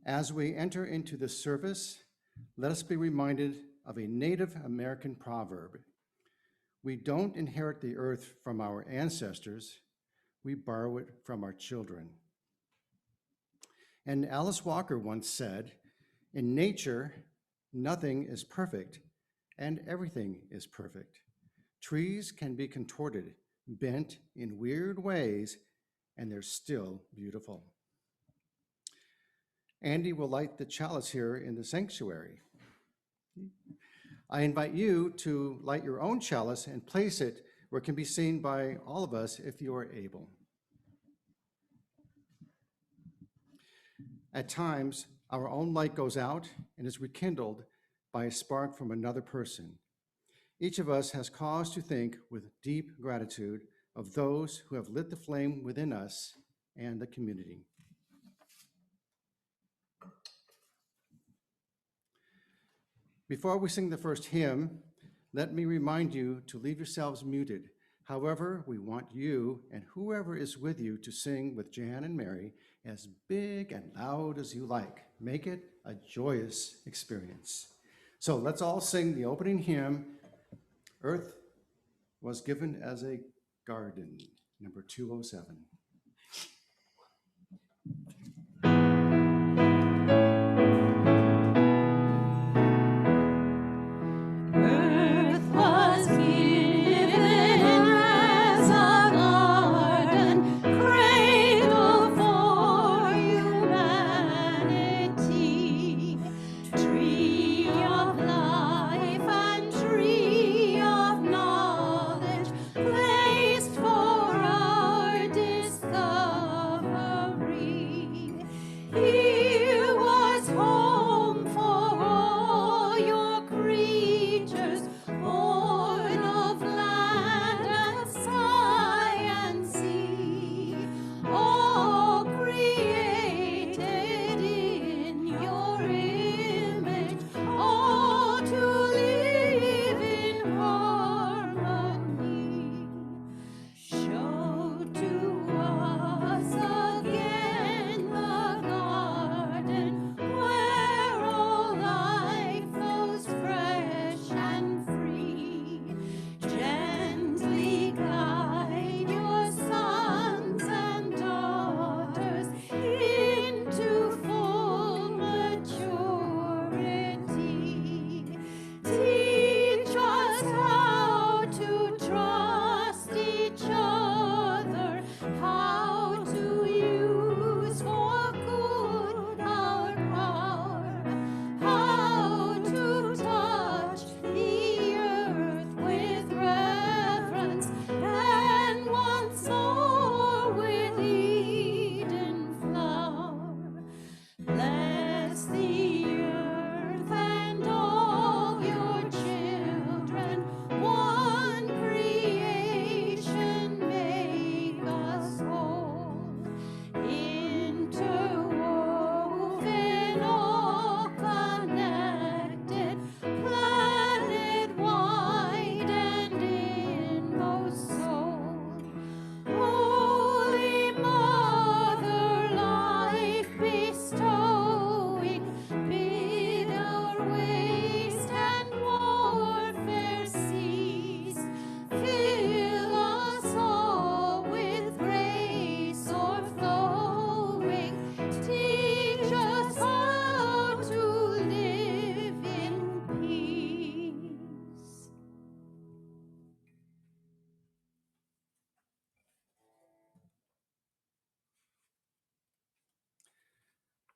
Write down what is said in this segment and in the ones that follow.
As we enter into this service, let us be reminded of a Native American proverb. We don't inherit the earth from our ancestors, we borrow it from our children. And Alice Walker once said, in nature, nothing is perfect and everything is perfect. Trees can be contorted, bent in weird ways, and they're still beautiful. Andy will light the chalice here in the sanctuary. I invite you to light your own chalice and place it where it can be seen by all of us if you are able. At times, our own light goes out and is rekindled by a spark from another person. Each of us has cause to think with deep gratitude of those who have lit the flame within us and the community. Before we sing the first hymn, let me remind you to leave yourselves muted. However, we want you and whoever is with you to sing with Jan and Mary as big and loud as you like. Make it a joyous experience. So let's all sing the opening hymn, Earth Was Given as a Garden, number 207.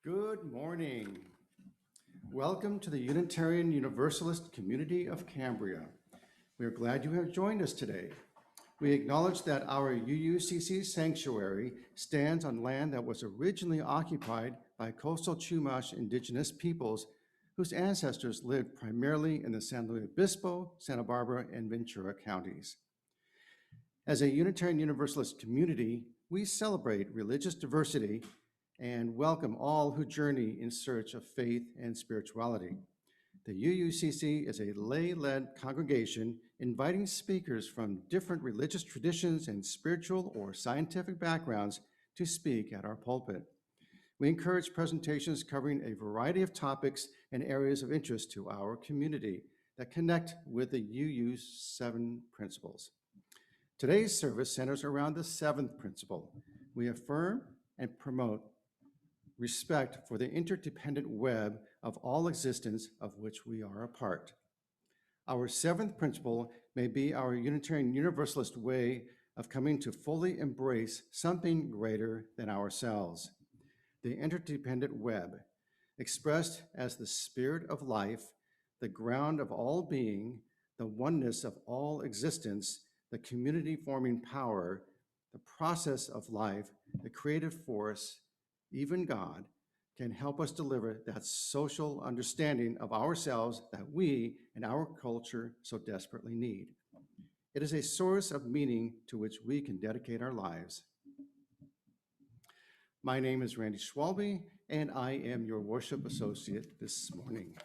Good morning. Welcome to the Unitarian Universalist community of Cambria. We are glad you have joined us today. We acknowledge that our UUCC sanctuary stands on land that was originally occupied by coastal Chumash indigenous peoples whose ancestors lived primarily in the San Luis Obispo, Santa Barbara, and Ventura counties. As a Unitarian Universalist community, we celebrate religious diversity and welcome all who journey in search of faith and spirituality. The UUCC is a lay-led congregation inviting speakers from different religious traditions and spiritual or scientific backgrounds to speak at our pulpit. We encourage presentations covering a variety of topics and areas of interest to our community that connect with the UU 7 principles. Today's service centers around the seventh principle. We affirm and promote respect for the interdependent web of all existence of which we are a part. Our seventh principle may be our Unitarian Universalist way of coming to fully embrace something greater than ourselves. The interdependent web, expressed as the spirit of life, the ground of all being, the oneness of all existence, the community forming power, the process of life, the creative force, even God, can help us deliver that social understanding of ourselves that we and our culture so desperately need. It is a source of meaning to which we can dedicate our lives. My name is Randy Schwalbe, and I am your worship associate this morning.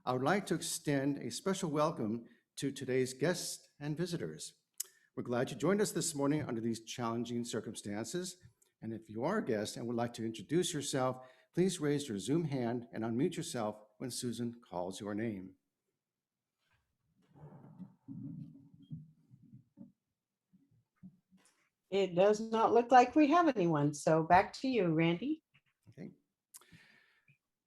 I would like to extend a special welcome to today's guests and visitors. We're glad you joined us this morning under these challenging circumstances. And if you are a guest and would like to introduce yourself, please raise your Zoom hand and unmute yourself when Susan calls your name. It does not look like we have anyone, so back to you, Randy. Okay.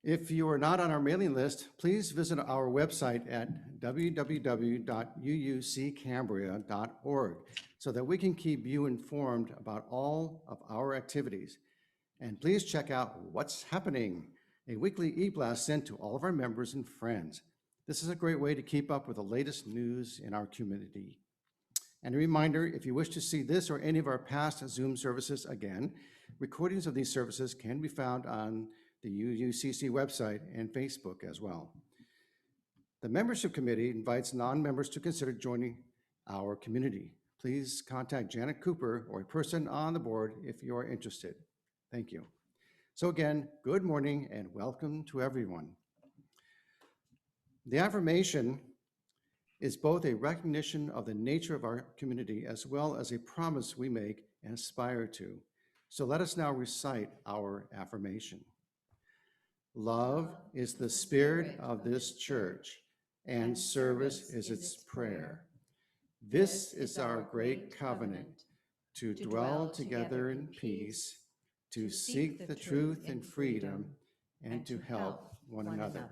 If you are not on our mailing list, please visit our website at www.uuccambria.org so that we can keep you informed about all of our activities. And please check out What's Happening, a weekly e-blast sent to all of our members and friends. This is a great way to keep up with the latest news in our community. And a reminder, if you wish to see this or any of our past Zoom services again, recordings of these services can be found on the UUCC website and Facebook as well. The membership committee invites non-members to consider joining our community. Please contact Janet Cooper or a person on the board if you are interested. Thank you. So again, good morning and welcome to everyone. The affirmation is both a recognition of the nature of our community as well as a promise we make and aspire to. So let us now recite our affirmation. Love is the spirit of this church, and service is its prayer. This is our great covenant, to dwell together in peace, to seek the truth in freedom, and to help one another.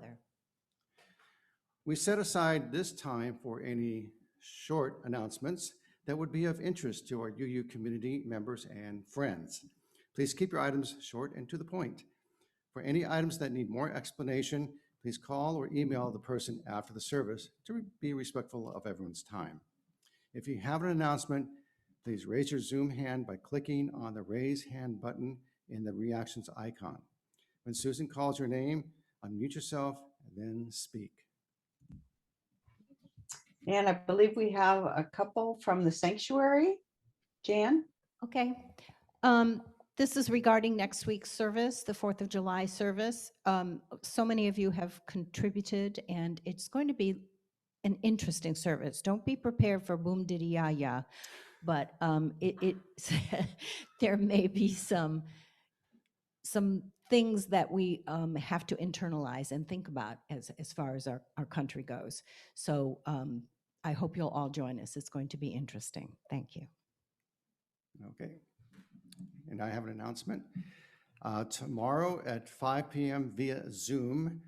We set aside this time for any short announcements that would be of interest to our UU community members and friends. Please keep your items short and to the point. For any items that need more explanation, please call or email the person after the service to be respectful of everyone's time. If you have an announcement, please raise your Zoom hand by clicking on the raise hand button in the reactions icon. When Susan calls your name, unmute yourself and then speak. And I believe we have a couple from the sanctuary. Jan? Okay. This is regarding next week's service, the 4th of July service. So many of you have contributed, and it's going to be an interesting service. Don't be prepared for boom diddy ya ya, but there may be some things that we have to internalize and think about as far as our country goes. So I hope you'll all join us. It's going to be interesting. Thank you. Okay. And I have an announcement. Tomorrow at 5 p.m. via Zoom,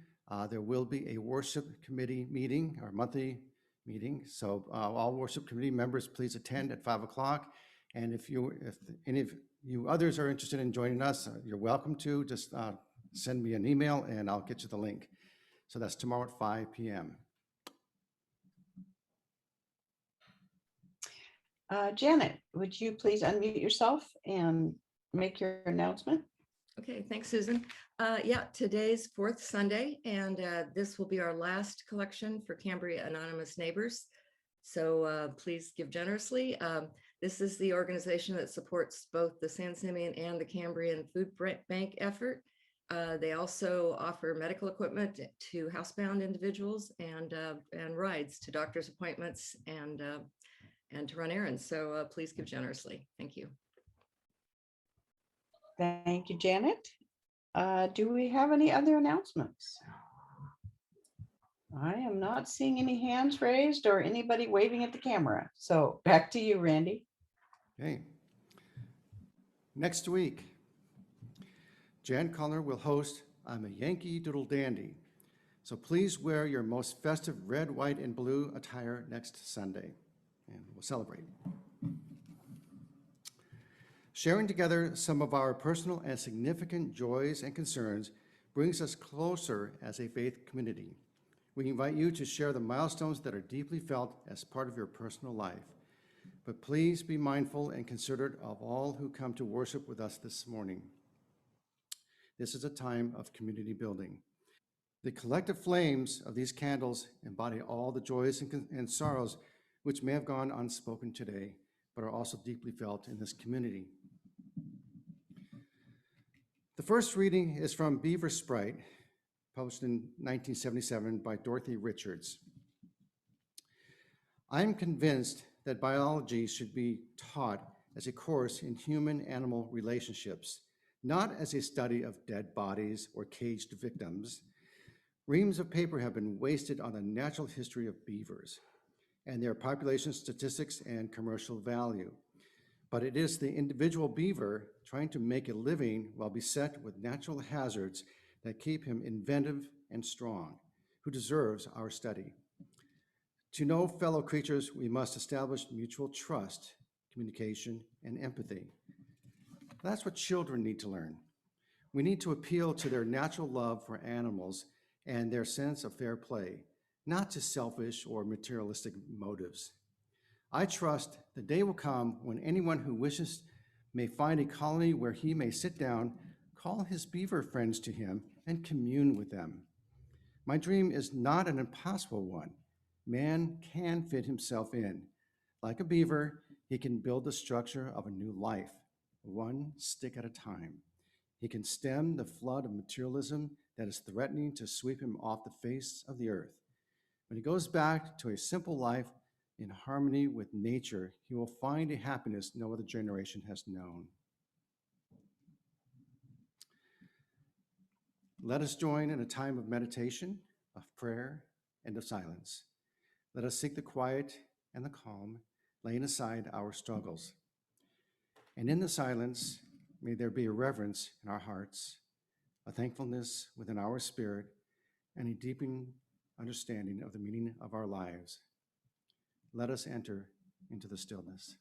there will be a worship committee meeting, our monthly meeting. So all worship committee members, please attend at 5 o'clock. And if any of you others are interested in joining us, you're welcome to. Just send me an email and I'll get you the link. So that's tomorrow at 5 p.m. Janet, would you please unmute yourself and make your announcement? Okay, thanks, Susan. Yeah, today's fourth Sunday, and this will be our last collection for Cambria Anonymous Neighbors. So please give generously. This is the organization that supports both the San Simeon and the Cambrian Food Bank effort. They also offer medical equipment to housebound individuals and rides to doctor's appointments and to run errands. So please give generously. Thank you. Thank you, Janet. Do we have any other announcements? I am not seeing any hands raised or anybody waving at the camera. So back to you, Randy. Okay. Next week, Jan Collar will host I'm a Yankee Doodle Dandy. So please wear your most festive red, white, and blue attire next Sunday, and we'll celebrate. Sharing together some of our personal and significant joys and concerns brings us closer as a faith community. We invite you to share the milestones that are deeply felt as part of your personal life. But please be mindful and considerate of all who come to worship with us this morning. This is a time of community building. The collective flames of these candles embody all the joys and sorrows which may have gone unspoken today, but are also deeply felt in this community. The first reading is from Beavers Sprite, published in 1977 by Dorothy Richards. I am convinced that biology should be taught as a course in human-animal relationships, not as a study of dead bodies or caged victims. Reams of paper have been wasted on the natural history of beavers and their population statistics and commercial value. But it is the individual beaver trying to make a living while beset with natural hazards that keep him inventive and strong, who deserves our study. To know fellow creatures, we must establish mutual trust, communication, and empathy. That's what children need to learn. We need to appeal to their natural love for animals and their sense of fair play, not to selfish or materialistic motives. I trust the day will come when anyone who wishes may find a colony where he may sit down, call his beaver friends to him, and commune with them. My dream is not an impossible one. Man can fit himself in. Like a beaver, he can build the structure of a new life, one stick at a time. He can stem the flood of materialism that is threatening to sweep him off the face of the earth. When he goes back to a simple life in harmony with nature, he will find a happiness no other generation has known. Let us join in a time of meditation, of prayer, and of silence. Let us seek the quiet and the calm, laying aside our struggles. And in the silence, may there be a reverence in our hearts, a thankfulness within our spirit, and a deepening understanding of the meaning of our lives. Let us enter into the stillness.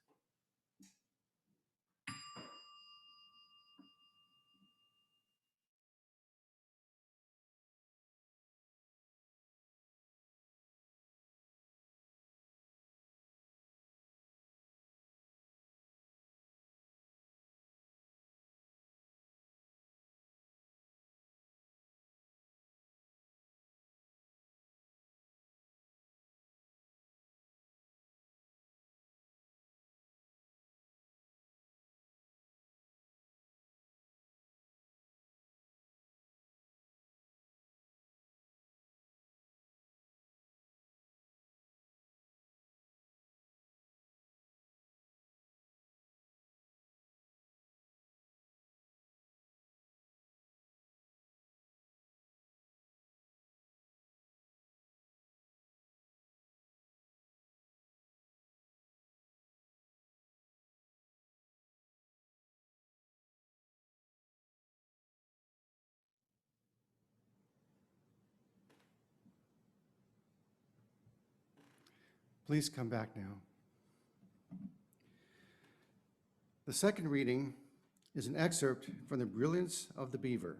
Please come back now. The second reading is an excerpt from The Brilliance of the Beaver,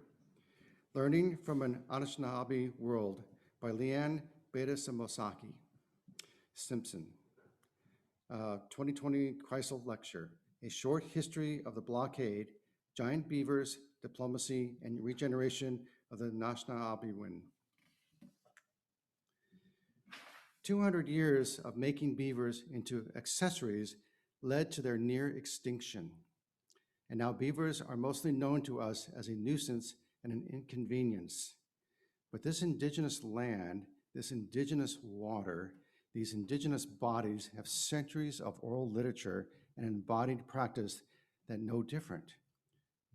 Learning from an Anishinaabe World by Leanne Beta-Samosaki Simpson. 2020 Kreisel Lecture, A Short History of the Blockade, Giant Beavers, Diplomacy, and Regeneration of the Anishinaabe. 200 years of making beavers into accessories led to their near extinction. And now beavers are mostly known to us as a nuisance and an inconvenience. But this indigenous land, this indigenous water, these indigenous bodies have centuries of oral literature and embodied practice that know different.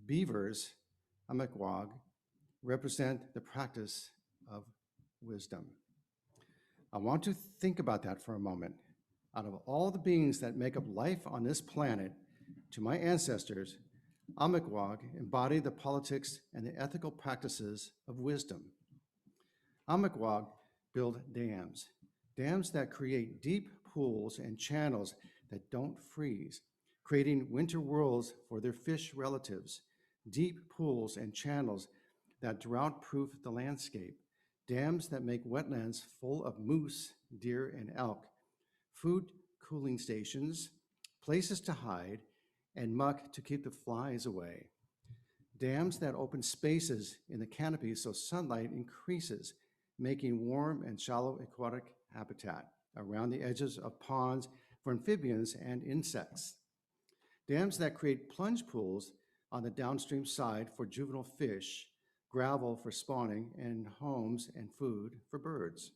Beavers, Amekwag, represent the practice of wisdom. I want to think about that for a moment. Out of all the beings that make up life on this planet, to my ancestors, Amicwag embodied the politics and the ethical practices of wisdom. Amicwag build dams, dams that create deep pools and channels that don't freeze, creating winter worlds for their fish relatives, deep pools and channels that drought-proof the landscape, dams that make wetlands full of moose, deer, and elk, food cooling stations, places to hide, and muck to keep the flies away. Dams that open spaces in the canopy so sunlight increases, making warm and shallow aquatic habitat around the edges of ponds for amphibians and insects. Dams that create plunge pools on the downstream side for juvenile fish, gravel for spawning, and homes and food for birds.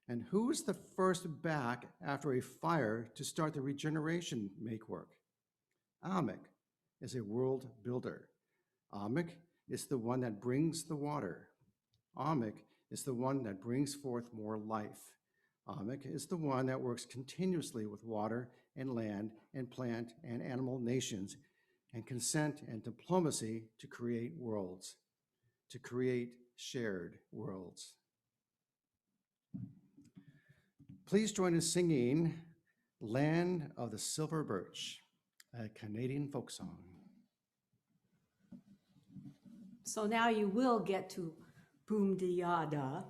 And who was the first back after a fire to start the regeneration makework? Amek is a world builder. Amek is the one that brings the water. Amek is the one that brings forth more life. Amek is the one that works continuously with water and land and plant and animal nations and consent and diplomacy to create worlds, to create shared worlds. Please join us singing Land of the Silver Birch, a Canadian folk song. So now you will get to boom de yada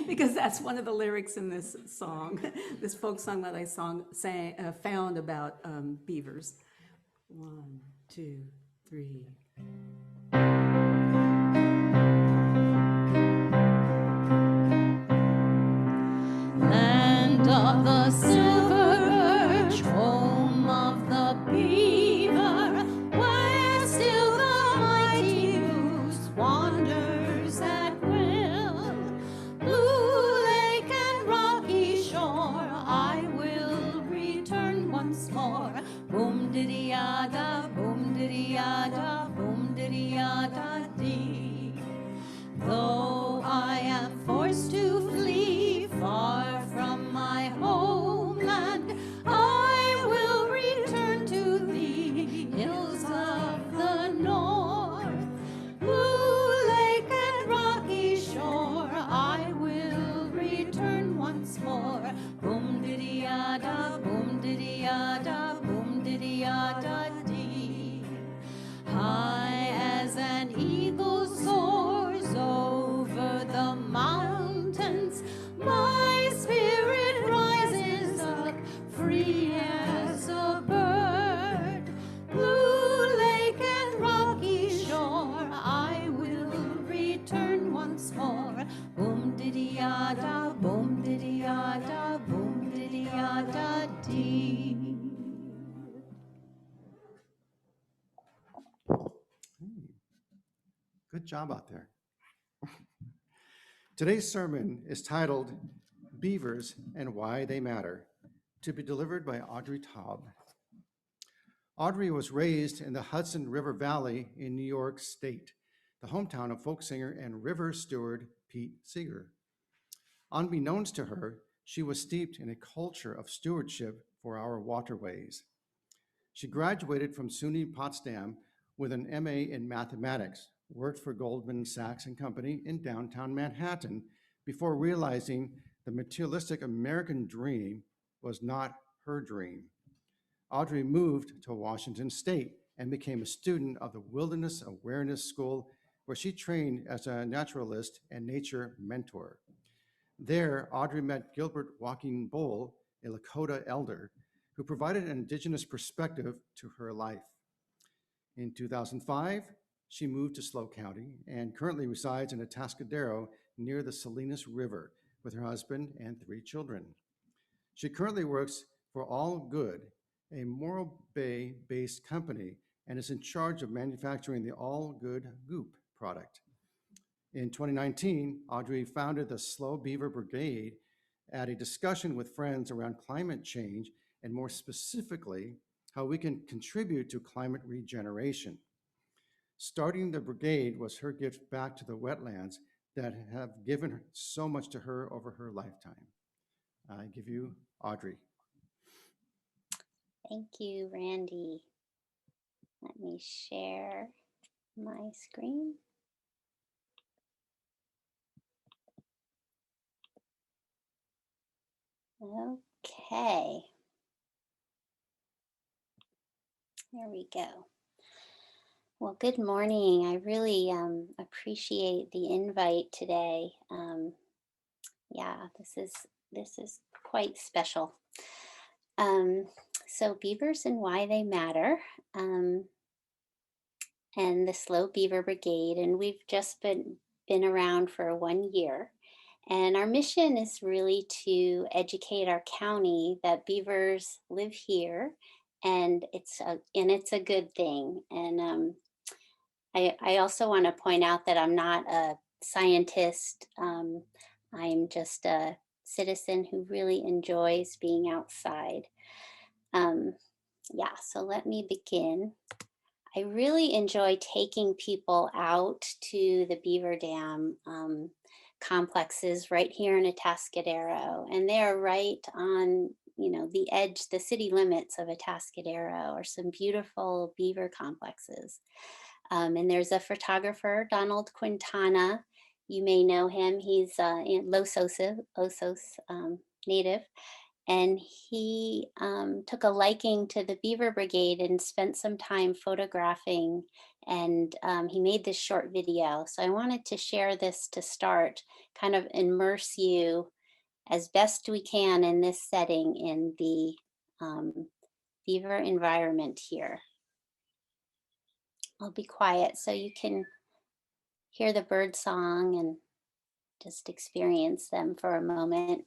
because that's one of the lyrics in this song, this folk song that I found about beavers. 1, 2, 3. Land of the silver birch, home of the beaver, where still the mighty moose wanders at will. Blue lake and rocky shore, I will return once more. Boom diddy yada, boom diddy yada, boom diddy yada dee. Though I am forced to flee far from my homeland, I will return to the hills of the north. Blue lake and rocky shore, I will return once more. Boom diddy yada, boom diddy yada, boom diddy yada dee. High as an eagle soars over the mountains, my spirit rises up free as a bird. Blue lake and rocky shore, I will return once more. Boom diddy yada, boom diddy yada, boom diddy yada dee. Good job out there. Today's sermon is titled Beavers and Why They Matter, to be delivered by Audrey Taub. Audrey was raised in the Hudson River Valley in New York State, the hometown of folk singer and river steward Pete Seeger. Unbeknownst to her, she was steeped in a culture of stewardship for our waterways. She graduated from SUNY Potsdam with an MA in mathematics, worked for Goldman Sachs and Company in downtown Manhattan before realizing the materialistic American dream was not her dream. Audrey moved to Washington State and became a student of the Wilderness Awareness School, where she trained as a naturalist and nature mentor. There, Audrey met Gilbert Walking Bull, a Lakota elder, who provided an indigenous perspective to her life. In 2005, she moved to SLO County and currently resides in Atascadero near the Salinas River with her husband and 3 children. She currently works for All Good, a Morro Bay-based company, and is in charge of manufacturing the All Good Goop product. In 2019, Audrey founded the Slow Beaver Brigade at a discussion with friends around climate change and more specifically, how we can contribute to climate regeneration. Starting the brigade was her gift back to the wetlands that have given so much to her over her lifetime. I give you Audrey. Thank you, Randy. Let me share my screen. Okay, there we go. Well, good morning. I really appreciate the invite today. Yeah, this is quite special. So beavers and why they matter, and the Slow Beaver Brigade, and we've just been around for 1 year. And our mission is really to educate our county that beavers live here, and it's a good thing. And I also want to point out that I'm not a scientist. I'm just a citizen who really enjoys being outside. Um, yeah, so let me begin. I really enjoy taking people out to the Beaver Dam complexes right here in Atascadero, and they're right on, the edge, the city limits of Atascadero, or some beautiful beaver complexes. And there's a photographer, Donald Quintana. You may know him. He's Los Osos native. And he took a liking to the Beaver Brigade and spent some time photographing. And he made this short video. So I wanted to share this to start, kind of immerse you as best we can in this setting in the beaver environment here. I'll be quiet so you can hear the bird song and just experience them for a moment.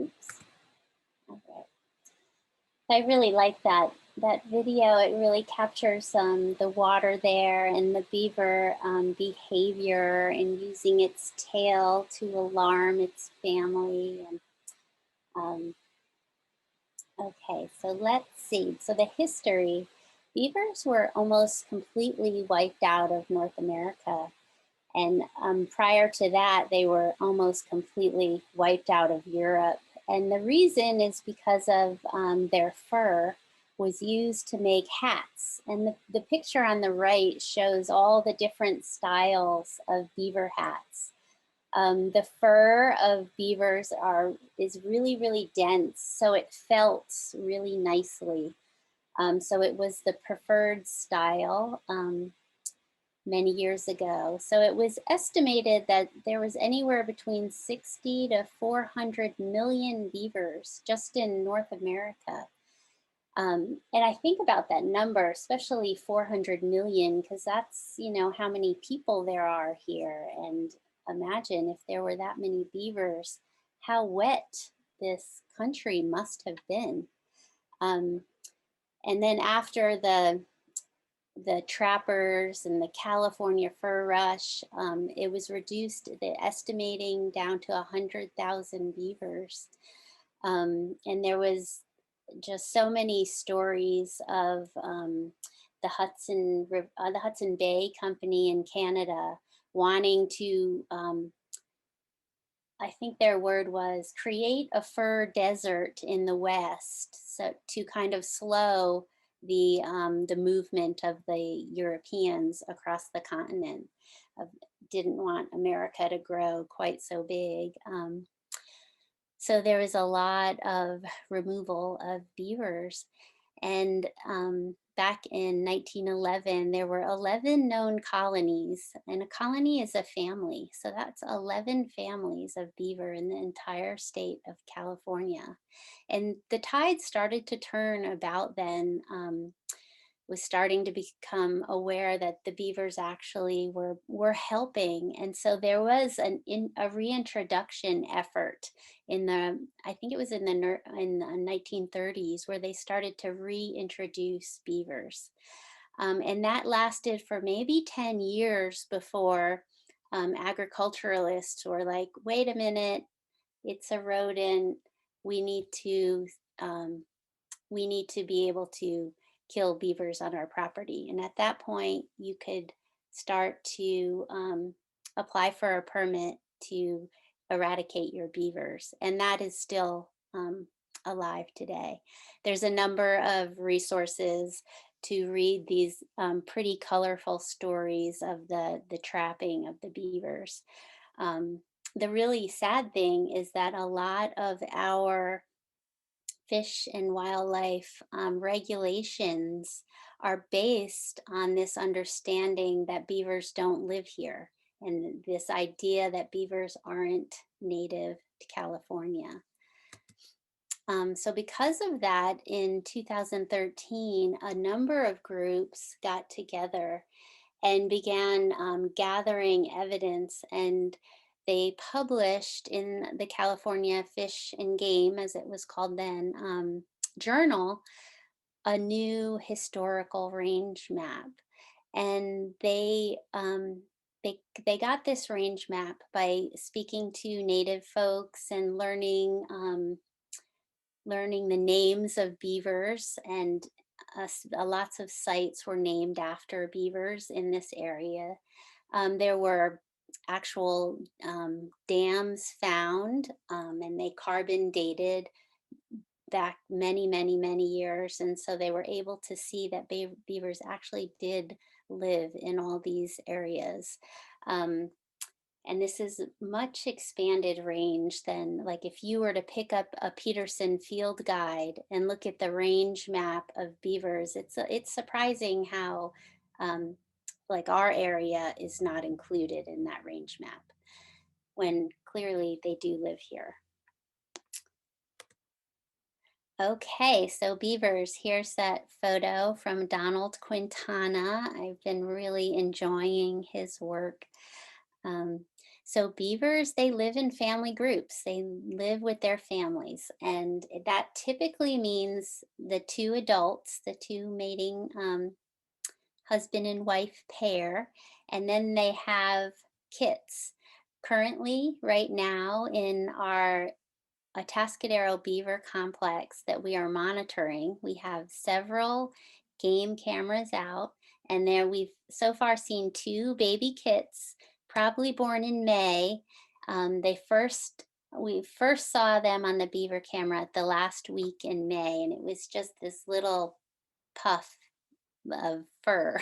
Oops. Okay. I really like that video. It really captures the water there and the beaver behavior and using its tail to alarm its family. And okay, so let's see. So the history beavers were almost completely wiped out of North America. And prior to that, they were almost completely wiped out of Europe. And the reason is because of their fur was used to make hats. And the picture on the right shows all the different styles of beaver hats. The fur of beavers is really, really dense, so it felts really nicely. So it was the preferred style many years ago. So it was estimated that there was anywhere between 60 to 400 million beavers just in North America. And I think about that number, especially 400 million, because that's, how many people there are here. And imagine if there were that many beavers, how wet this country must have been. And then after the trappers and the California fur rush, it was reduced, the estimating down to 100,000 beavers. And there was just so many stories of the Hudson Bay Company in Canada wanting to, I think their word was, create a fur desert in the West, so to kind of slow the movement of the Europeans across the continent. Didn't want America to grow quite so big. So there was a lot of removal of beavers. And back in 1911, there were 11 known colonies, and a colony is a family. So that's 11 families of beaver in the entire state of California. And the tide started to turn about then. Was starting to become aware that the beavers actually were helping, and so there was a reintroduction effort in the, I think it was in the 1930s, where they started to reintroduce beavers, and that lasted for maybe 10 years before agriculturalists were like, wait a minute, it's a rodent, we need to um, we need to be able to kill beavers on our property. And at that point, you could start to apply for a permit to eradicate your beavers. And that is still alive today. There's a number of resources to read these pretty colorful stories of the trapping of the beavers. The really sad thing is that a lot of our fish and wildlife regulations are based on this understanding that beavers don't live here, and this idea that beavers aren't native to California. So because of that, in 2013, a number of groups got together and began gathering evidence, and they published in the California Fish and Game, as it was called then, journal, a new historical range map. And they got this range map by speaking to native folks and learning the names of beavers, and lots of sites were named after beavers in this area. There were actual dams found, and they carbon dated back many, many, many years. And so they were able to see that beavers actually did live in all these areas. And this is much expanded range than, like, if you were to pick up a Peterson field guide and look at the range map of beavers, it's surprising how like our area is not included in that range map when clearly they do live here. Okay, so beavers, here's that photo from Donald Quintana. I've been really enjoying his work. So beavers, they live in family groups. They live with their families, and that typically means the two adults, the two mating husband and wife pair, and then they have kits. Currently, right now, in our Atascadero Beaver Complex that we are monitoring, we have several game cameras out, and there we've so far seen 2 baby kits, probably born in May. We first saw them on the beaver camera the last week in May, and it was just this little puff of fur.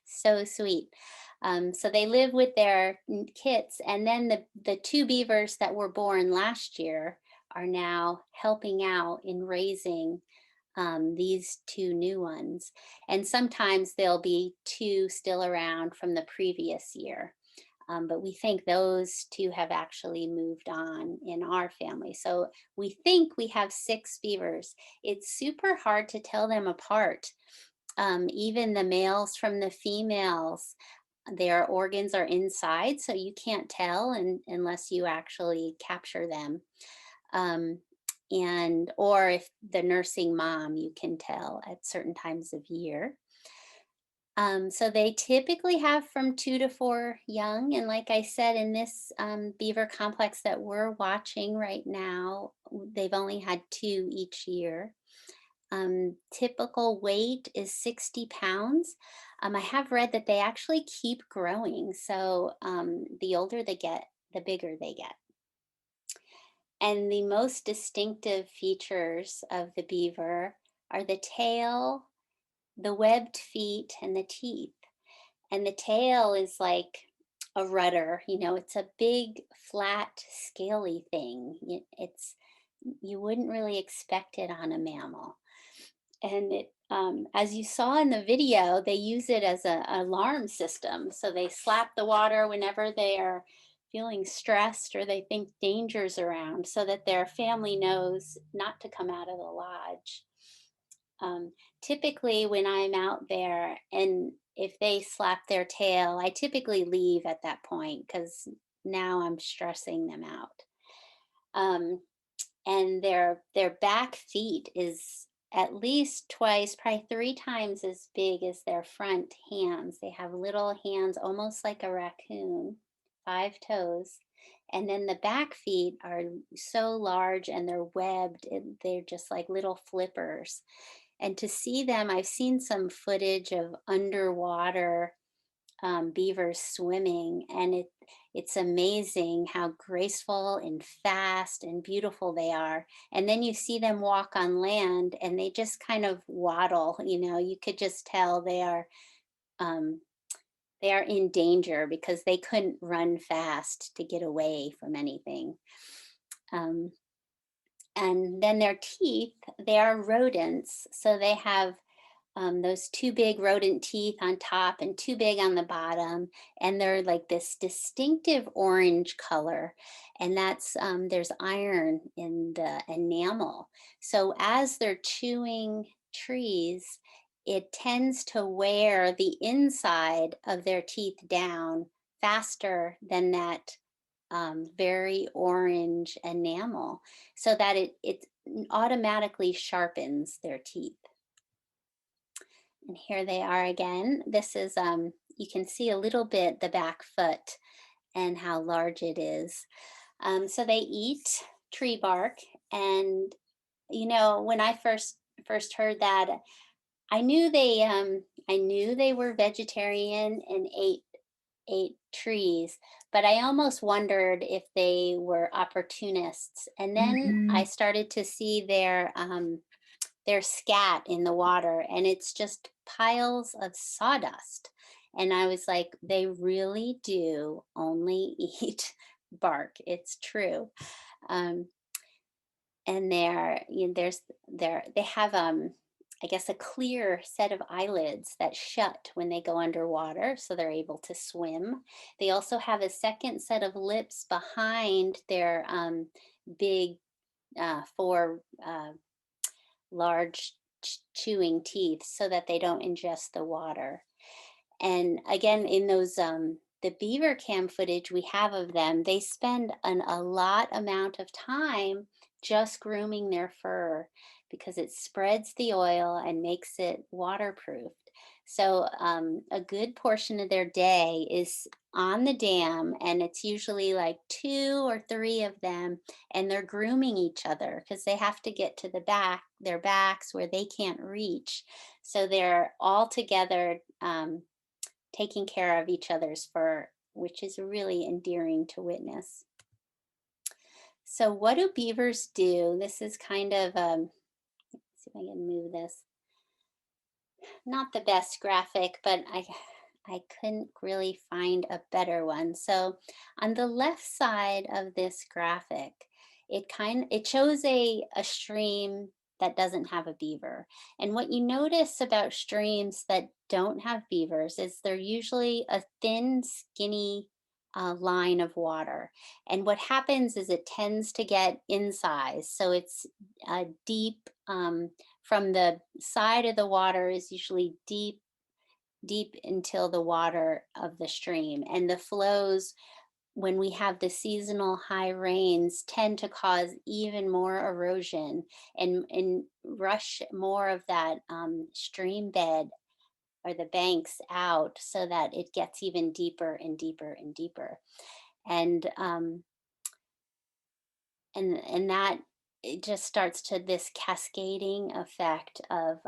So sweet. So they live with their kits, and then the 2 beavers that were born last year are now helping out in raising these 2 new ones. And sometimes there'll be 2 still around from the previous year. But we think those 2 have actually moved on in our family. So we think we have 6 beavers. It's super hard to tell them apart. Even the males from the females, their organs are inside, so you can't tell unless you actually capture them. Um, and or if the nursing mom, you can tell at certain times of year. So they typically have from 2 to 4 young. And like I said, in this beaver complex that we're watching right now, they've only had 2 each year. Typical weight is 60 pounds. I have read that they actually keep growing. So the older they get, the bigger they get. And the most distinctive features of the beaver are the tail, the webbed feet, and the teeth. And the tail is like a rudder, it's a big, flat, scaly thing. You wouldn't really expect it on a mammal. And as you saw in the video, they use it as an alarm system. So they slap the water whenever they are feeling stressed or they think danger's around, so that their family knows not to come out of the lodge. Typically, when I'm out there and if they slap their tail, I typically leave at that point because now I'm stressing them out. And their back feet is at least twice, probably 3 times as big as their front hands. They have little hands, almost like a raccoon, 5 toes. And then the back feet are so large and they're webbed. They're just like little flippers. And to see them, I've seen some footage of underwater beavers swimming, and it's amazing how graceful and fast and beautiful they are. And then you see them walk on land, and they just kind of waddle. You could just tell um, they are in danger because they couldn't run fast to get away from anything. Um, and then their teeth, they are rodents, so they have those 2 big rodent teeth on top and 2 big on the bottom, and they're like this distinctive orange color, and that's there's iron in the enamel. So as they're chewing trees, it tends to wear the inside of their teeth down faster than that very orange enamel, so that it automatically sharpens their teeth. And here they are again. This is, you can see a little bit the back foot and how large it is. So they eat tree bark. And, when I first heard that, I knew they were vegetarian and ate trees, but I almost wondered if they were opportunists. And then I started to see their scat in the water, and it's just piles of sawdust. And I was like, they really do only eat bark. It's true. Um, and they have I guess a clear set of eyelids that shut when they go underwater, so they're able to swim. They also have a second set of lips behind their big 4 large chewing teeth, so that they don't ingest the water. And again, in those the beaver cam footage we have of them, they spend a lot amount of time just grooming their fur because it spreads the oil and makes it waterproof. So a good portion of their day is on the dam, and it's usually like 2 or 3 of them, and they're grooming each other because they have to get to the back, their backs where they can't reach. So they're all together taking care of each other's fur, which is really endearing to witness. So what do beavers do? This is kind of, let's see if I can move this. Not the best graphic, but I couldn't really find a better one. So on the left side of this graphic, it shows a stream that doesn't have a beaver. And what you notice about streams that don't have beavers is they're usually a thin, skinny line of water. And what happens is it tends to get in size. So it's deep. From the side of the water is usually deep until the water of the stream. And the flows, when we have the seasonal high rains, tend to cause even more erosion and rush more of that stream bed or the banks out so that it gets even deeper and deeper and deeper. And and that it just starts to this cascading effect of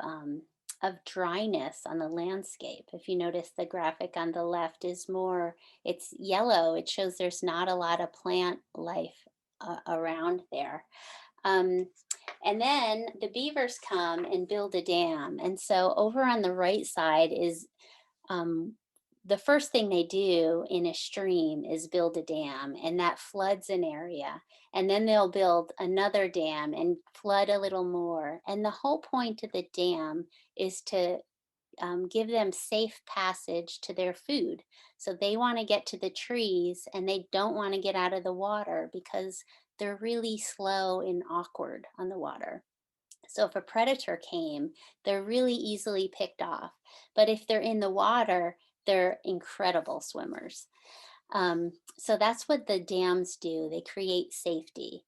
dryness on the landscape. If you notice, the graphic on the left is more, it's yellow. It shows there's not a lot of plant life around there. Um, and then the beavers come and build a dam. And so over on the right side is um, the first thing they do in a stream is build a dam, and that floods an area. And then they'll build another dam and flood a little more. And the whole point of the dam is to give them safe passage to their food. So they want to get to the trees and they don't want to get out of the water because they're really slow and awkward on the water. So if a predator came, they're really easily picked off. But if they're in the water, they're incredible swimmers. So that's what the dams do. They create safety.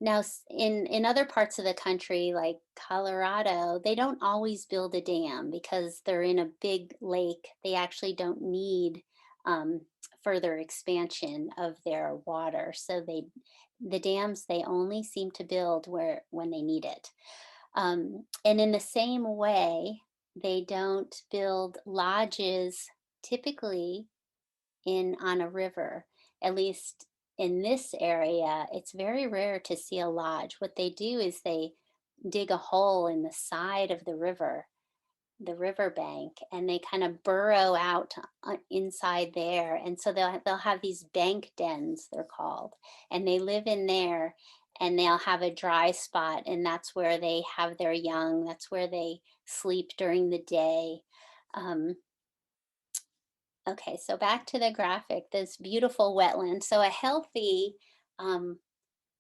Now, in other parts of the country, like Colorado, they don't always build a dam because they're in a big lake. They actually don't need um, further expansion of their water. So the dams they only seem to build where when they need it. And in the same way, they don't build lodges typically in on a river. At least in this area, it's very rare to see a lodge. What they do is they dig a hole in the side of the riverbank, and they kind of burrow out inside there. And so they'll have these bank dens, they're called, and they live in there. And they'll have a dry spot, and that's where they have their young. That's where they sleep during the day. Um, okay, so back to the graphic. This beautiful wetland. So a healthy um,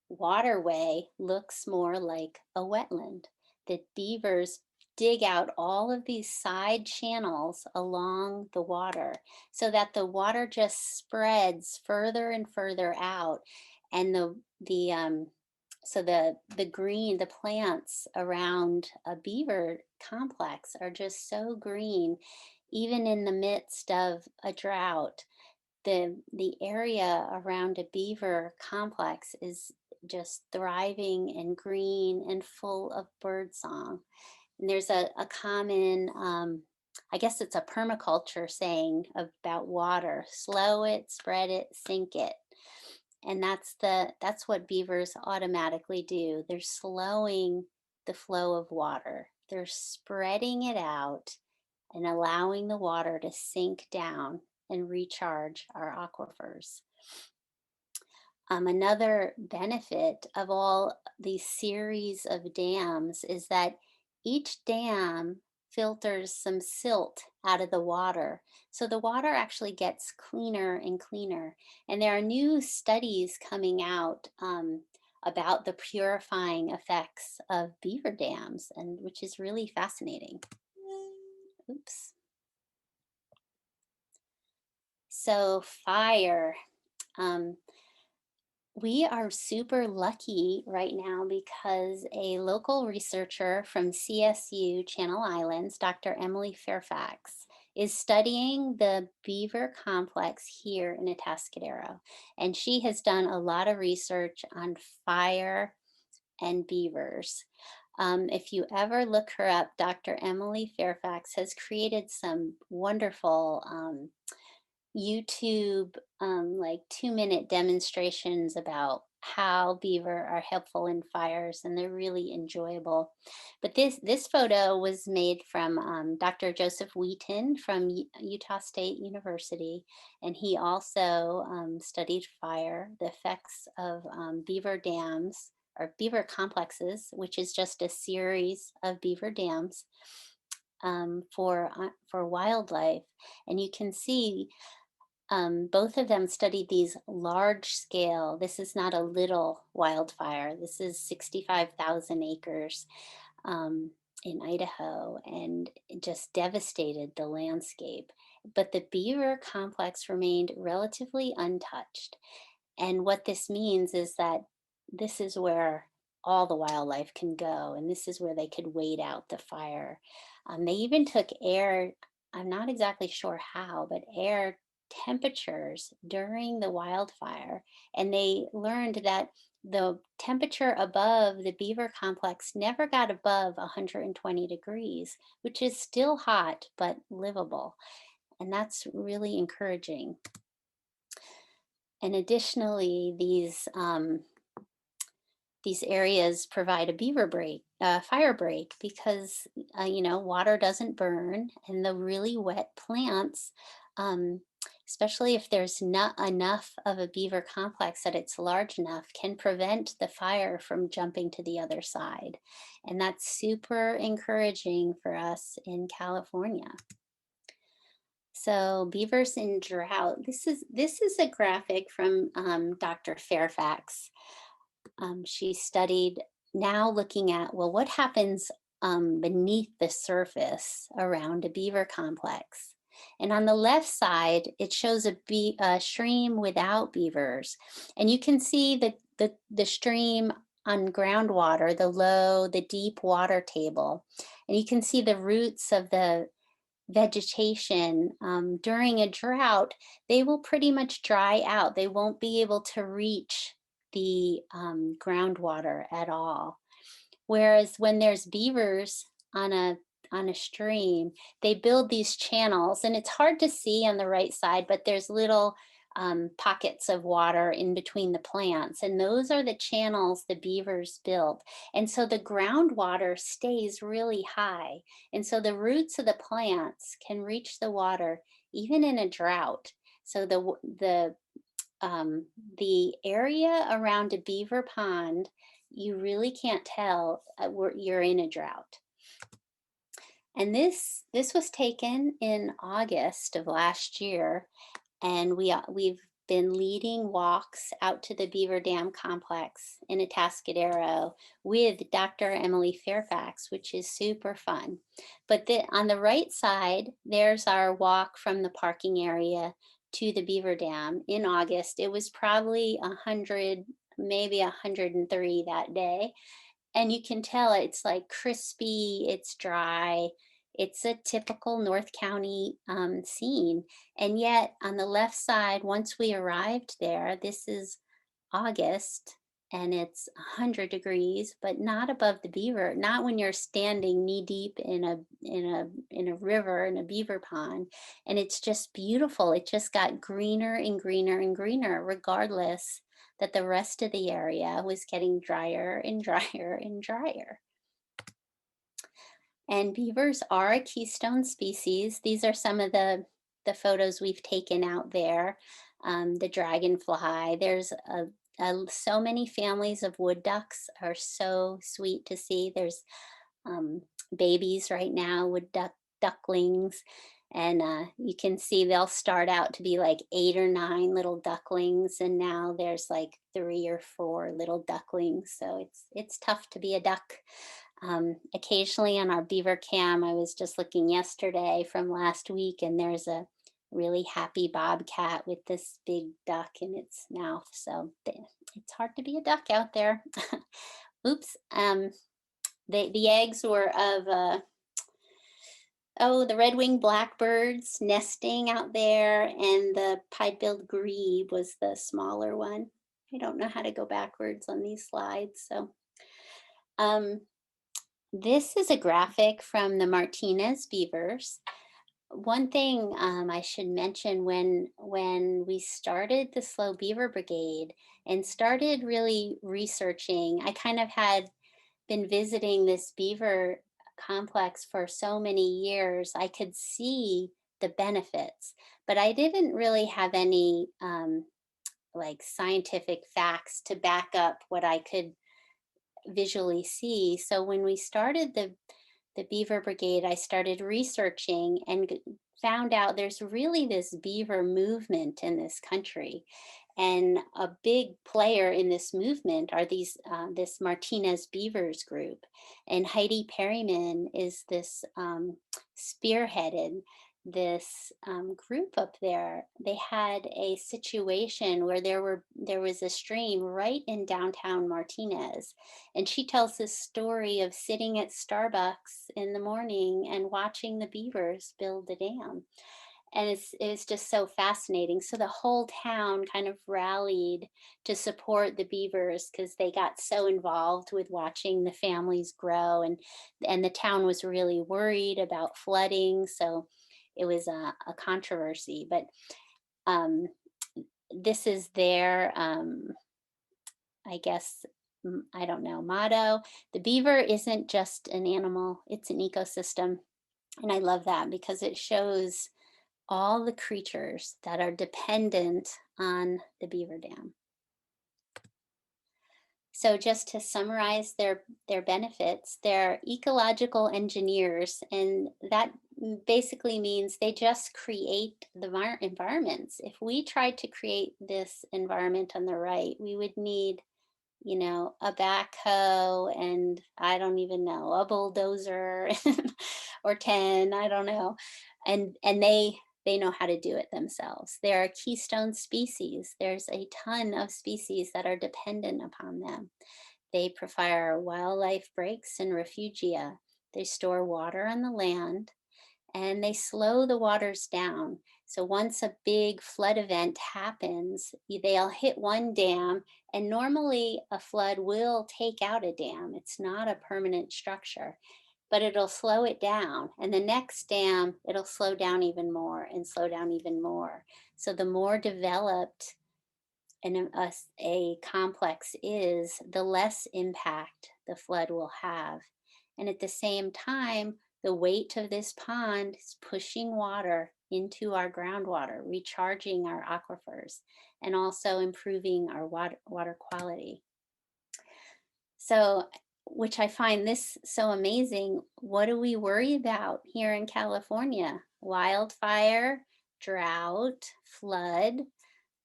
waterway looks more like a wetland. The beavers dig out all of these side channels along the water so that the water just spreads further and further out, and the green, the plants around a beaver complex are just so green, even in the midst of a drought. The area around a beaver complex is just thriving and green and full of bird song. And there's a common, I guess it's a permaculture saying about water: slow it, spread it, sink it. And that's what beavers automatically do. They're slowing the flow of water. They're spreading it out and allowing the water to sink down and recharge our aquifers. Another benefit of all these series of dams is that each dam filters some silt out of the water. So the water actually gets cleaner and cleaner. And there are new studies coming out about the purifying effects of beaver dams, and which is really fascinating. Oops. So fire. Um, We are super lucky right now because a local researcher from CSU Channel Islands, Dr. Emily Fairfax, is studying the beaver complex here in Atascadero. And she has done a lot of research on fire and beavers. If you ever look her up, Dr. Emily Fairfax has created some wonderful YouTube, like 2-minute demonstrations about how beaver are helpful in fires, and they're really enjoyable. But this photo was made from Dr. Joseph Wheaton from Utah State University, and he also studied fire, the effects of beaver dams or beaver complexes, which is just a series of beaver dams for wildlife. And you can see both of them studied these large scale. This is not a little wildfire. This is 65,000 acres in Idaho, and it just devastated the landscape. But the beaver complex remained relatively untouched. And what this means is that this is where all the wildlife can go, and this is where they could wait out the fire. They even took air, I'm not exactly sure how, but air temperatures during the wildfire, and they learned that the temperature above the beaver complex never got above 120 degrees, which is still hot but livable. And that's really encouraging. And additionally, these areas provide a beaver break, fire break, because water doesn't burn, and the really wet plants, um, especially if there's not enough of a beaver complex that it's large enough, can prevent the fire from jumping to the other side, and that's super encouraging for us in California. So beavers in drought. This is a graphic from Dr. Fairfax. She studied, now looking at, well, what happens beneath the surface around a beaver complex. And on the left side, it shows a stream without beavers. And you can see the stream on groundwater, the deep water table. And you can see the roots of the vegetation during a drought. They will pretty much dry out. They won't be able to reach the groundwater at all. Whereas when there's beavers on a stream, they build these channels, and it's hard to see on the right side, but there's little pockets of water in between the plants, and those are the channels the beavers built. And so the groundwater stays really high, and so the roots of the plants can reach the water even in a drought. So the area around a beaver pond, you really can't tell you're in a drought. And this was taken in August of last year, and we've been leading walks out to the Beaver Dam complex in Atascadero with Dr. Emily Fairfax, which is super fun. But on the right side, there's our walk from the parking area to the Beaver Dam in August. It was probably 100, maybe 103 that day. And you can tell it's like crispy, it's dry. It's a typical North County scene. And yet on the left side, once we arrived there, this is August, and it's 100 degrees, but not above the beaver, not when you're standing knee deep in a river, in a beaver pond. And it's just beautiful. It just got greener and greener and greener, regardless that the rest of the area was getting drier and drier and drier. And beavers are a keystone species. These are some of the photos we've taken out there. The dragonfly, there's so many families of wood ducks, are so sweet to see. There's babies right now, ducklings. And you can see they'll start out to be like 8 or 9 little ducklings, and now there's like 3 or 4 little ducklings. So it's tough to be a duck. Occasionally on our beaver cam, I was just looking yesterday from last week, and there's a really happy bobcat with this big duck in its mouth. So it's hard to be a duck out there. Oops. The eggs were of the red-winged blackbirds nesting out there, and the pied-billed grebe was the smaller one. I don't know how to go backwards on these slides, so um, this is a graphic from the Martinez beavers. One thing I should mention, when we started the Slow Beaver Brigade and started really researching, I kind of had been visiting this beaver complex for so many years. I could see the benefits, but I didn't really have any like scientific facts to back up what I could visually see. So when we started the Beaver Brigade, I started researching and found out there's really this beaver movement in this country. And a big player in this movement are this Martinez Beavers group. And Heidi Perryman is this spearheaded this group up there. They had a situation where there was a stream right in downtown Martinez, and she tells this story of sitting at Starbucks in the morning and watching the beavers build the dam. And it's just so fascinating. So the whole town kind of rallied to support the beavers because they got so involved with watching the families grow, and the town was really worried about flooding. So it was a controversy. But um, this is their, I guess, I don't know, motto. The beaver isn't just an animal, it's an ecosystem. And I love that because it shows all the creatures that are dependent on the beaver dam. So just to summarize their benefits, they're ecological engineers, and that basically means they just create the environments. If we tried to create this environment on the right, we would need, a backhoe and I don't even know, a bulldozer or 10, I don't know. And they know how to do it themselves. They are keystone species. There's a ton of species that are dependent upon them. They provide wildlife breaks and refugia. They store water on the land, and they slow the waters down. So once a big flood event happens, they'll hit one dam, and normally a flood will take out a dam. It's not a permanent structure, but it'll slow it down. And the next dam, it'll slow down even more and slow down even more. So the more developed a complex is, the less impact the flood will have. And at the same time, the weight of this pond is pushing water into our groundwater, recharging our aquifers, and also improving our water quality. So, which I find this so amazing. What do we worry about here in California? Wildfire, drought, flood,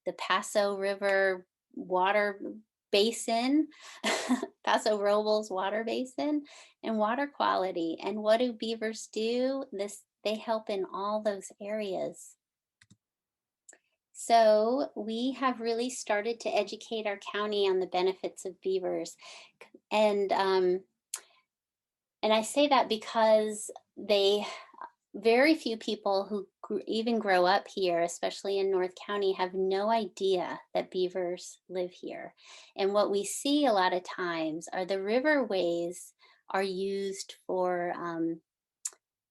the Paso River water basin, Paso Robles water basin, and water quality. And what do beavers do? They help in all those areas. So we have really started to educate our county on the benefits of beavers. And and I say that because very few people who even grow up here, especially in North County, have no idea that beavers live here. And what we see a lot of times are the riverways are used for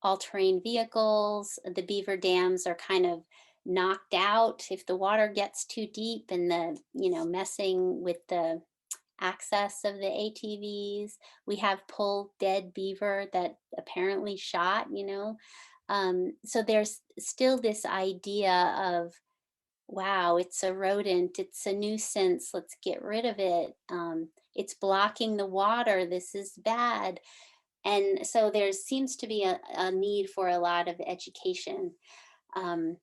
all-terrain vehicles. The beaver dams are kind of knocked out if the water gets too deep, and messing with the access of the ATVs. We have pulled dead beaver that apparently shot. So there's still this idea of, wow, it's a rodent, it's a nuisance, let's get rid of it. It's blocking the water, this is bad. And so there seems to be a need for a lot of education. Um,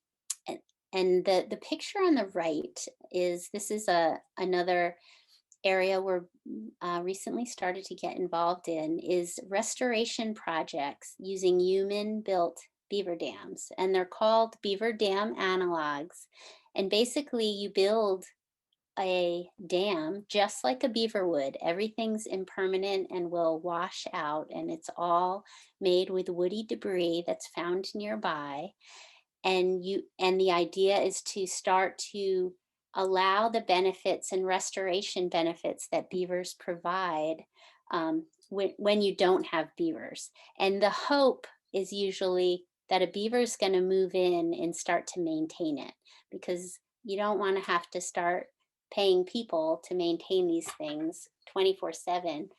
and the picture on the right this is another area we're recently started to get involved in, is restoration projects using human built beaver dams, and they're called beaver dam analogs. And basically you build a dam just like a beaver would. Everything's impermanent and will wash out, and it's all made with woody debris that's found nearby. And the idea is to start to allow the benefits and restoration benefits that beavers provide when you don't have beavers. And the hope is usually that a beaver is going to move in and start to maintain it, because you don't want to have to start paying people to maintain these things 24/7,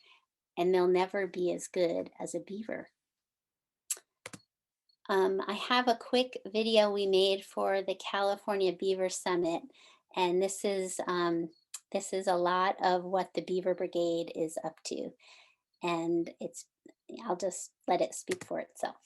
and they'll never be as good as a beaver. I have a quick video we made for the California Beaver Summit, and this is a lot of what the Beaver Brigade is up to, and I'll just let it speak for itself.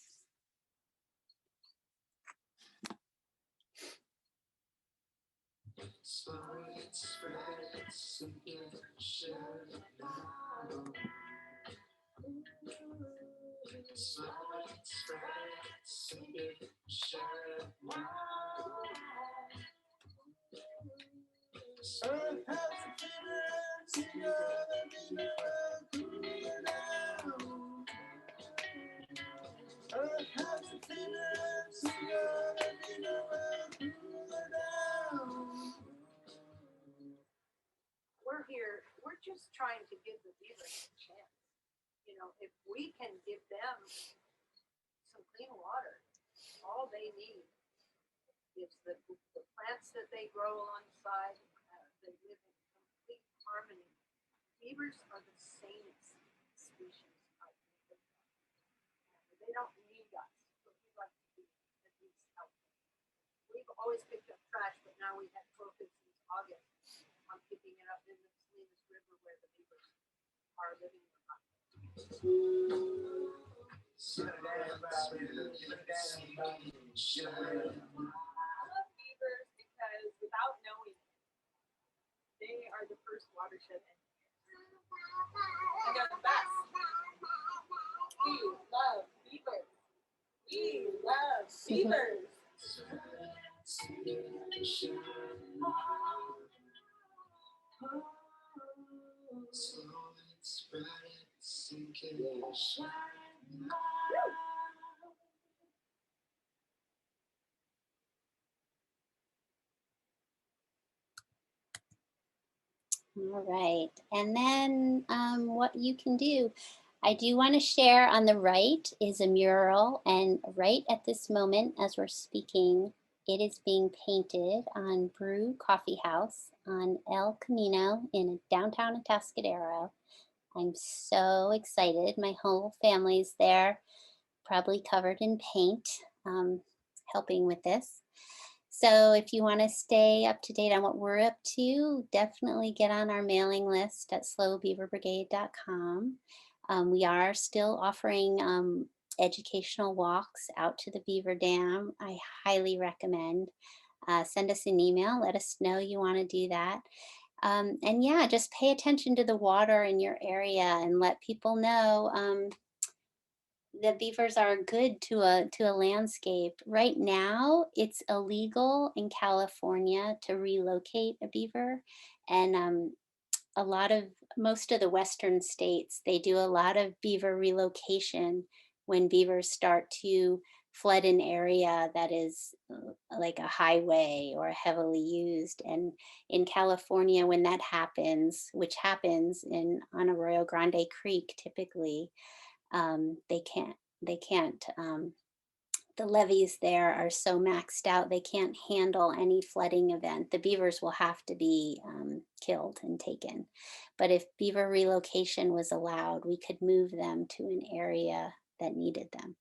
We're here, we're just trying to give the beavers a chance. You know, if we can give them some clean water, all they need is the plants that they grow alongside. They live in complete harmony. Beavers are the sanest species I've ever known. They don't need us, but we like to be at least help them. We've always picked up trash, but now we've had focus since August on picking it up in the Salinas River where the beavers are living their life. I love beavers because without knowing it, they are the first watershed engineers. And they're the best. We love beavers. We love beavers. All right. And then what you can do, I do want to share on the right is a mural. And right at this moment, as we're speaking, it is being painted on Brew Coffee House on El Camino in downtown Atascadero. I'm so excited. My whole family's there, probably covered in paint, helping with this. So if you want to stay up to date on what we're up to, definitely get on our mailing list at slowbeaverbrigade.com. We are still offering educational walks out to the Beaver Dam. I highly recommend. Send us an email. Let us know you want to do that. And yeah, just pay attention to the water in your area and let people know the beavers are good to a landscape. Right now, it's illegal in California to relocate a beaver, and most of the western states, they do a lot of beaver relocation when beavers start to flood an area that is like a highway or heavily used. And in California, when that happens, which happens on Arroyo Grande Creek typically, they can't the levees there are so maxed out they can't handle any flooding event. The beavers will have to be killed and taken. But if beaver relocation was allowed, we could move them to an area that needed them.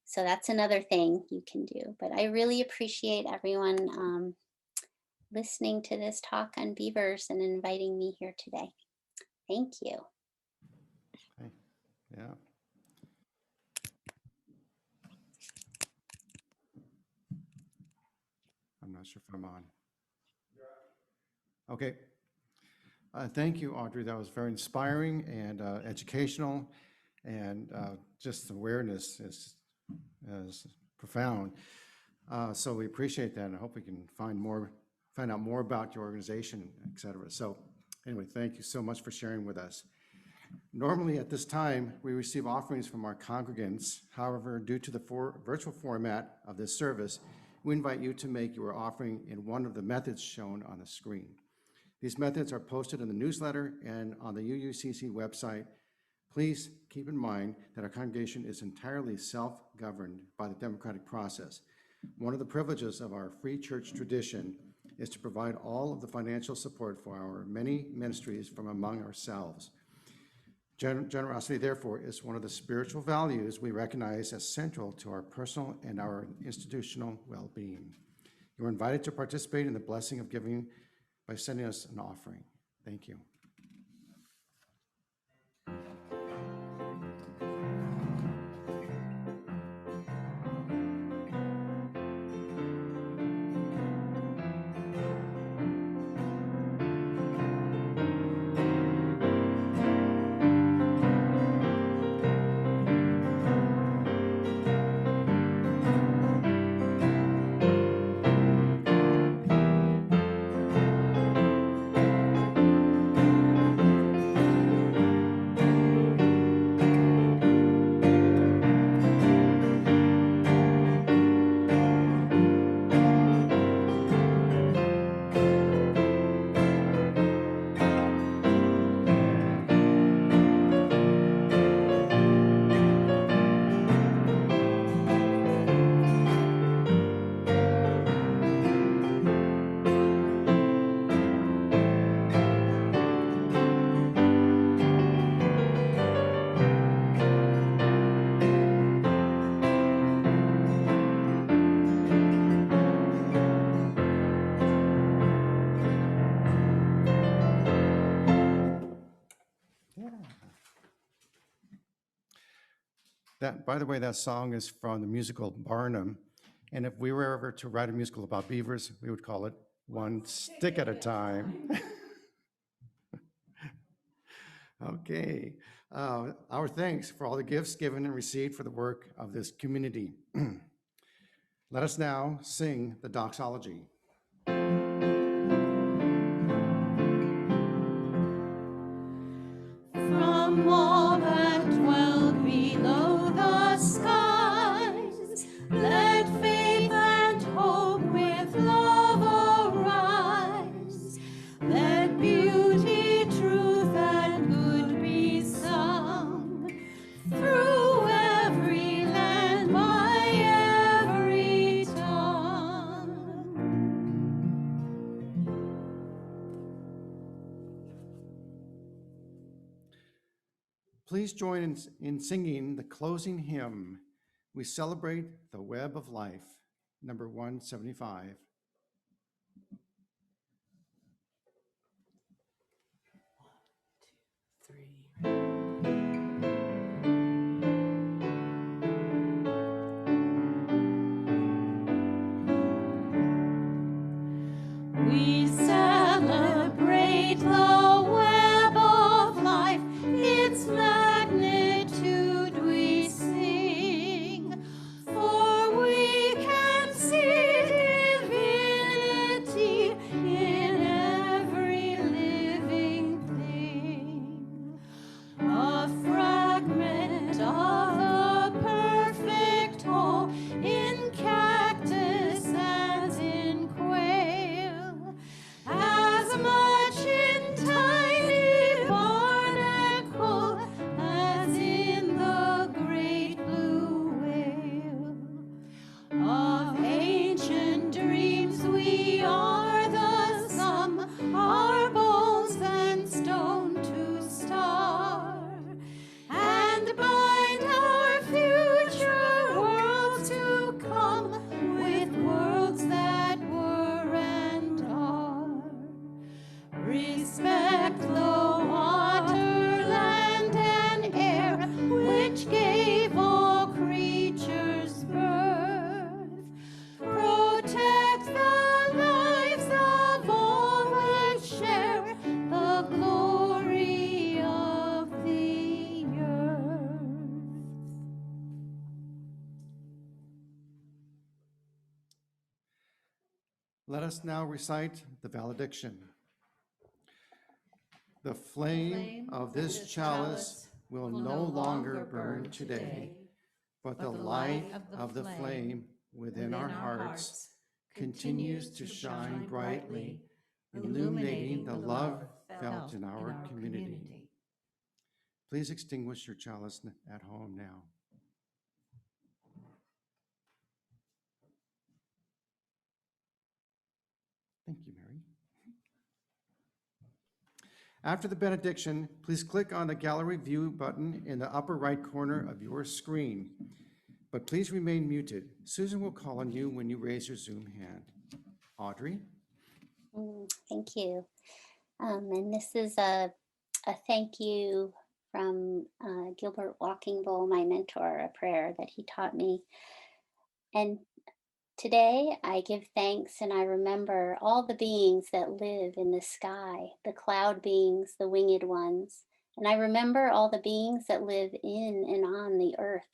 So that's another thing you can do. But I really appreciate everyone listening to this talk on beavers and inviting me here today. Thank you. Okay. Yeah. I'm not sure if I'm on. Okay. Thank you, Audrey. That was very inspiring and educational, and just the awareness is profound. So we appreciate that, and I hope we can find more find out more about your organization, et cetera. So anyway, thank you so much for sharing with us. Normally at this time, we receive offerings from our congregants. However, due to the virtual format of this service, we invite you to make your offering in one of the methods shown on the screen. These methods are posted in the newsletter and on the UUCC website. Please keep in mind that our congregation is entirely self-governed by the democratic process. One of the privileges of our free church tradition is to provide all of the financial support for our many ministries from among ourselves. Generosity, therefore, is one of the spiritual values we recognize as central to our personal and our institutional well-being. You're invited to participate in the blessing of giving by sending us an offering. Thank you. That, by the way, that song is from the musical Barnum. And if we were ever to write a musical about beavers, we would call it One Stick at a Time. Okay. Our thanks for all the gifts given and received for the work of this community. Let us now sing the doxology. From all that dwell below the skies, let faith and hope with love arise. Let beauty, truth, and good be sung through every land, by every tongue. Please join in singing the closing hymn, We Celebrate the Web of Life, number 175. We celebrate the web of life, its magnitude we sing, for we can see divine Let us now recite the valediction. The flame of this chalice will no longer burn today, but the light of the flame within our hearts continues to shine brightly, illuminating the love felt in our community. Please extinguish your chalice at home now. Thank you, Mary. After the benediction, please click on the gallery view button in the upper right corner of your screen. But please remain muted. Susan will call on you when you raise your Zoom hand. Audrey? Thank you. And this is a thank you from Gilbert Walking Bull, my mentor, a prayer that he taught me. And today I give thanks and I remember all the beings that live in the sky, the cloud beings, the winged ones. And I remember all the beings that live in and on the earth.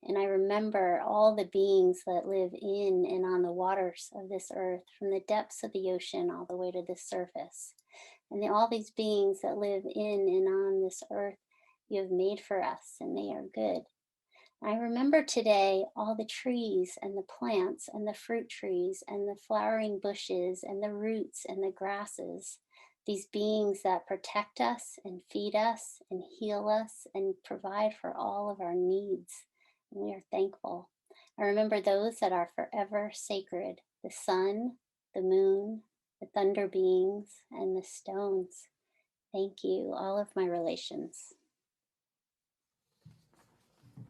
And I remember all the beings that live in and on the waters of this earth, from the depths of the ocean all the way to the surface. And all these beings that live in and on this earth, you have made for us, and they are good. I remember today all the trees and the plants and the fruit trees and the flowering bushes and the roots and the grasses, these beings that protect us and feed us and heal us and provide for all of our needs. And we are thankful. I remember those that are forever sacred, the sun, the moon, the thunder beings, and the stones. Thank you, all of my relations.